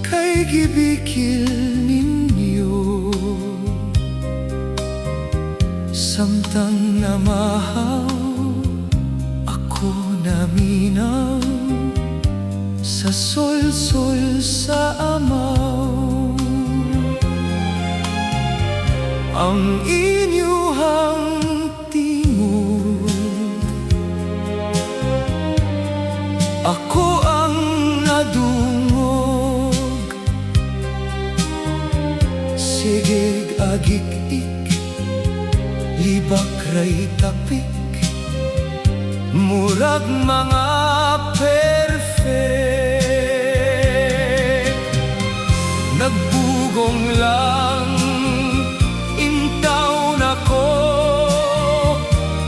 kay gibikil ninyo, samtang namahaw ako naminaw sa sol-sol sa amaw. Ang inyuhang tingog, ako ang nadungog. Sigig agik-ik, libak ray tapik, murag mga perfect. Nagbugong lang intaw nako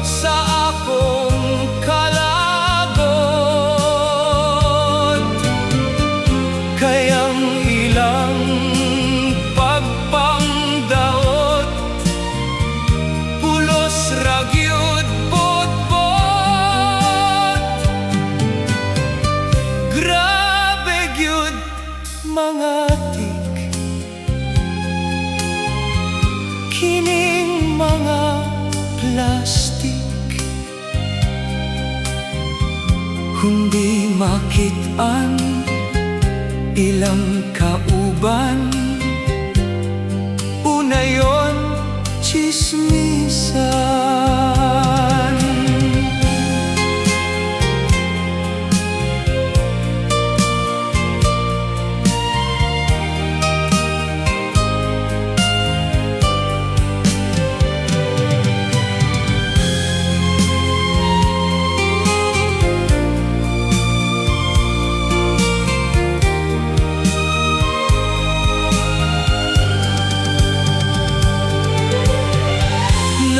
sa akong kalagot, kayang ilang pagpangdaot, pulos ragyod bot-bot. Grabe gyud mga tik, kining mga plastik. Kundi makit-an ilang kauban, unayon chismisan.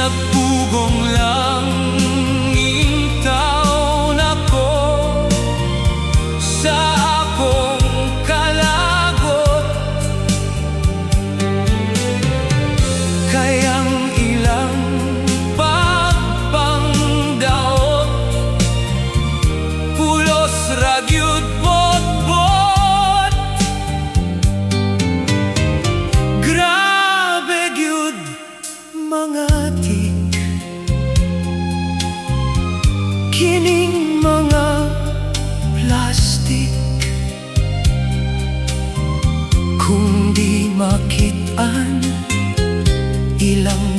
Nagbugong lang intaw nako sa akong kalagot, kayang ilang pagpangdaot, pulos ragyod bot-bot. Grabe gyud mga tik, kining mga plastik. Kung di makit-an ilang